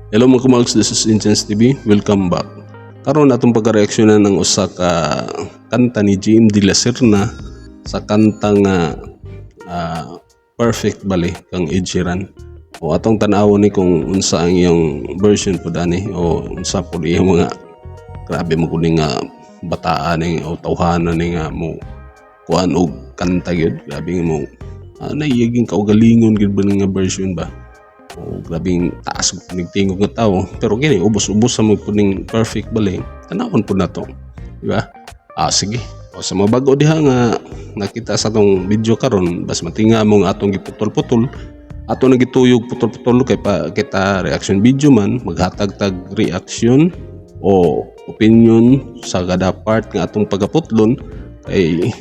Hello mga kumags, this is Intense TV. Welcome back. Karon atong pagka-reaksyonan ng usa ka kanta ni JM De La Serna sa kanta nga Perfect bali kang Ed Sheeran. O atong tan-awon ni kung unsa ang iyang version po dani o unsa po iyang mga grabe mo kuning nga bataan ni o tawhanan ni nga mo kuan og kanta gyud. Grabe nga mo naiyaging kaugalingon gyud ba nga version ba. O grabing taas nagtingog nga tao pero gini ubos-ubos sa mga puning perfect balay tanawon po na to, di ba? Sige, o sa mga bago diha nga nakita sa atong video karon bas matinga mo nga atong giputol-putol ato nagituyog putol-putol kay pa kita reaction video man maghatag tag reaction o opinion sa kada part nga atong pagaputlon kay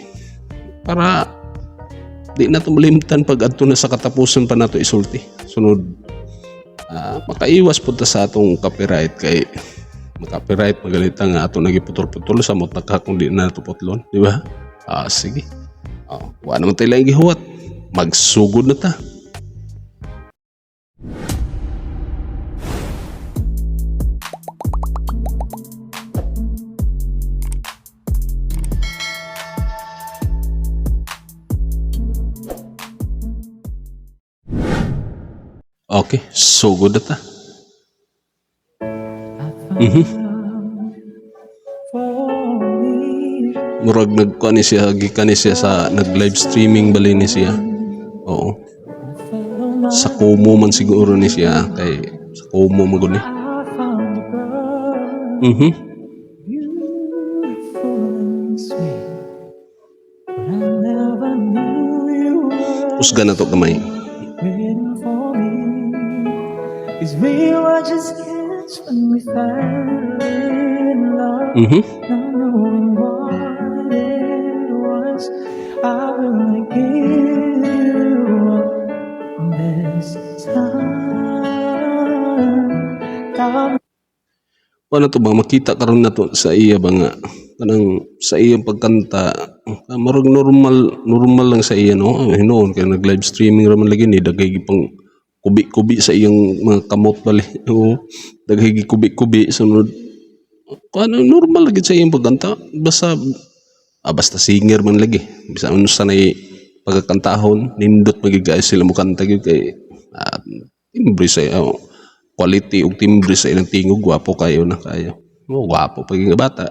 para di na ito malimtan pag adto na sa katapusan pa nato isulti sunod. Makaiwas po ta sa atong copyright kay copyright magalita nga ato nagiputol-putol sa mot nagka kung di na nato putlon, di ba? Sige, wa naman tayo lang gihuwat, magsugod na ta. Okay, sugod na ta. Murag nagkuan ni siya, gikan ni siya sa nag-live streaming bali ni siya. Oo. Sa Kumu man siguro ni siya kay sa Kumu man gud ni. Usga na to kamay. Is we were just kids when we fell in love, not knowing what it was. I will give you up this time. Ano to ba makita karon na to sa iya ba nga kanang sa iyang pagkanta marag normal lang sa iya no hinoon kay nag live streaming ra man lagi ni dagay gipang kubi-kubi sa iyang mga kamot bali o daghay kubi-kubi sunod ano normal lagi sa iyang pagkanta basta singer man lagi bisan unsa nay pagkakantahon nindot magigay sila mo kanta gyud kay timbre sa quality ug timbre sa ilang tingog gwapo kayo na kayo gwapo pag nga bata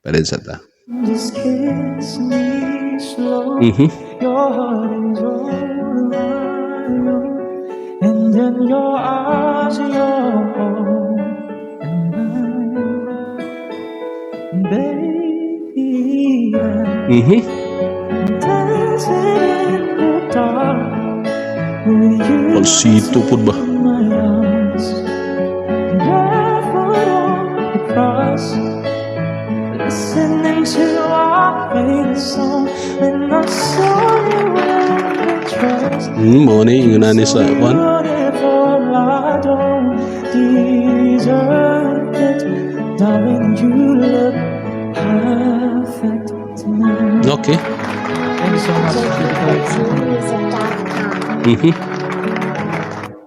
pwede sa ta. Just kiss me slow. Your heart is all and then your eyes are your and mine, baby. I'm dancing in the dark with you. Palsito po ba? In my arms, barefoot on the cross, listening to our favorite song. When I saw you in the dress, mo na yung nani sa kwan. I don't deserve it, darling. You look perfect tonight. Okay. Thank you so much.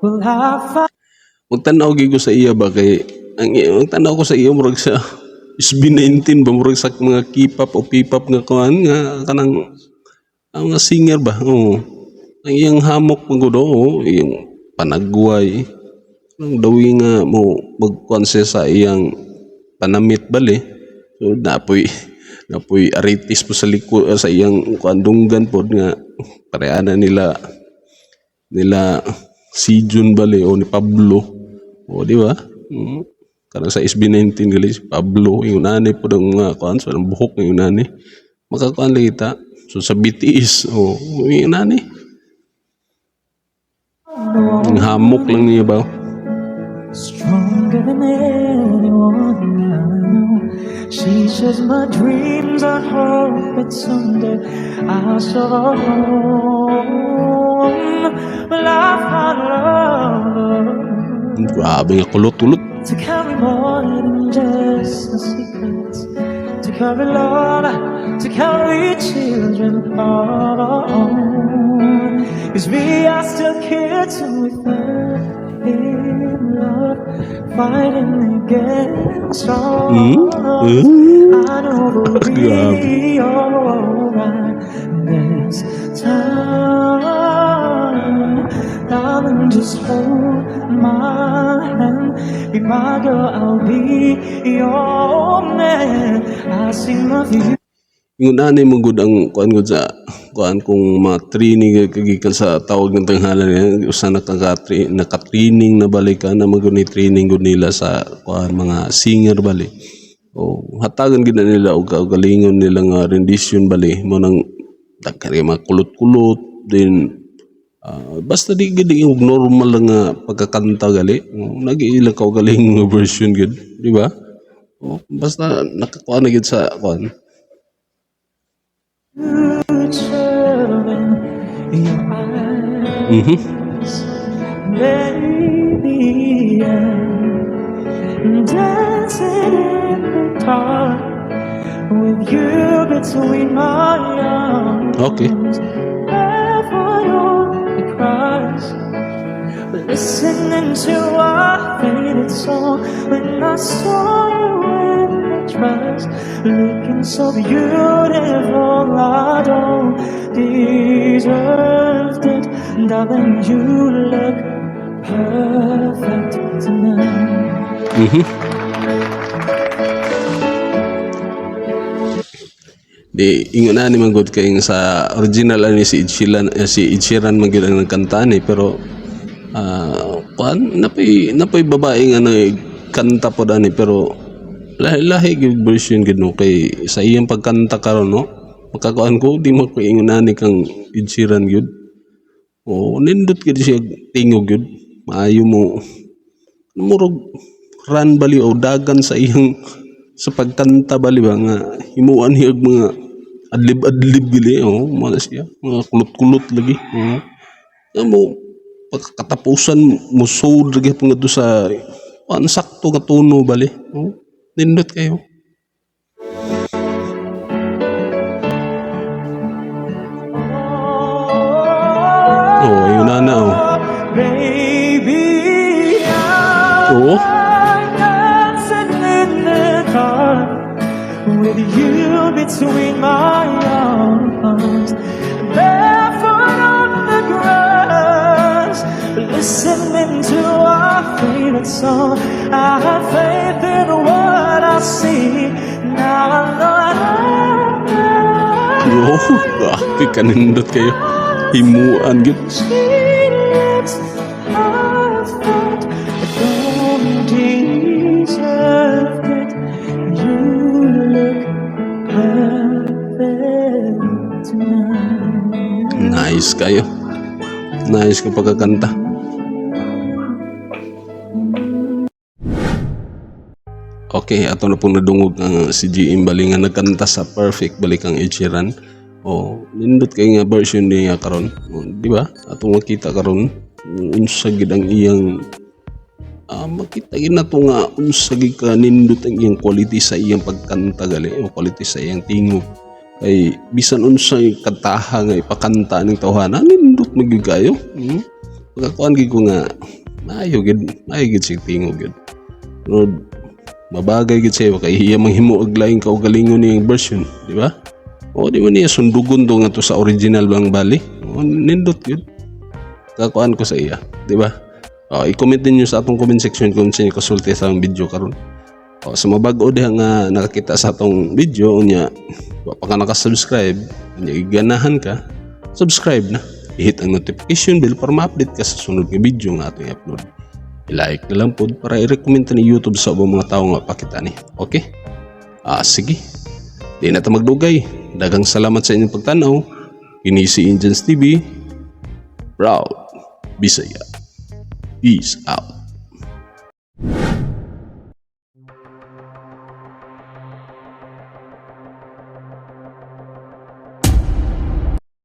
Will I find Magtanaw gyud ko sa iya ba kay ang tanaw ko sa iya murag sa SB19 ba murag sa mga K-pop o P-pop nga kuan nga kanang ang mga singer ba ang iyang hamok magudo iyang panagway ang dawi nga mo magkuan siya sa iyang panamit bali so napoy aritis po sa liko sa iyang kuandunggan pod nga pareana nila si Jun bali o ni Pablo o di ba karena sa SB19 gali si Pablo yung nanay po ng mga kuan so ang buhok ng nanay makakuan lagi ta so sa BTS yung nanay ang hamok lang niya ba stronger than anyone I know? She says my dreams are hope that someday I'll soar home. Will I find love grabe nga kulot-ulot to carry more than just the secrets, to carry love, to carry children on. 'Cause we are still kids and we fell fighting against all odds. I know we'll be alright this time. Darling, just hold my hand. Be my girl, I'll be your man. I sing of you. Yung nanay mo gud ang kuan gud sa kuan kung ma-training kagikan sa tawag ng tanghalan niya usa naka-training na balik ka na maguni training gud nila sa kuan mga singer bali. O hatagan gid na nila og kaugalingon nila nga rendition bali mo nang dagkari mga kulot-kulot din basta di gid og normal lang nga pagkakanta gali nag-iila kaugaling nga version gid di ba? O basta nakakuan na gid sa kuan. In your eyes, baby, I'm dancing in the dark with you between my arms. Okay. Barefoot on the grass, listening to our favorite song. When I saw you in the dress, looking so beautiful, I don't deserve it. Darling, you look perfect tonight. Di ingon na ni manggod kay sa original ani si Ed Sheeran man gyud ang kanta ni pero kuan napay babae nga kanta pod ani pero lahi gyud version gid no kay sa iyang pagkanta karon no makakuan ko di mo ko ingon ani kang Ed Sheeran gyud o nindot gid siya tingog gyud maayo mo murog ran bali o dagan sa iyang sa pagkanta bali ba nga himuan hiyag mga adlib gili mga siya mga kulot-kulot lagi mo pagkatapusan mo sold lagi pa nga doon sa sakto nga tono bali nindot kayo yun na Baby, Oo. I'm dancing in the dark with you between my arms, barefoot on the grass, listening to our favorite song. I have faith in what I see. Now I know grabe kanindot kayo himuan gyud she looks perfect. I don't deserve it. You look perfect tonight. nice kayo ka pagkakanta. Okay, ato na pong nadungog ang si GM bali nga nagkanta sa Perfect balik ang Ed Sheeran. Nindot kay nga version niya karon. Di ba? Ato makita karon unsa gid ang iyang makita gid nato nga unsa gid ka nindot ang iyang quality sa iyang pagkanta gali o quality sa iyang tingog. Kay bisan unsay kantaha nga ipakanta ning tawhana nindot magyud kayo. Pagkakuan gid ko nga maayo gid si tingog gid. Mabagay gid siya kay iya manghimo og laing kaugalingon niyang version, di ba? Di man niya sundugon do nga to sa original bang bali. Nindot yun. Kakuan ko sa iya, di ba? I-comment din nyo sa atong comment section kung sino kasulti sa ang video karon. Sa mabago diha nga nakakita sa atong video nya, wa pa ka naka-subscribe, nya iganahan ka, subscribe na. I-hit ang notification bell para ma-update ka sa sunod nga video nga atong i-upload. I-like na lang po para i-recommend ni YouTube sa ubang mga tao nga pakita ni. Okay? Sige. Di na ta magdugay. Daghang salamat sa inyong pagtanaw. Kini si Indians TV. Proud Bisaya. Peace out.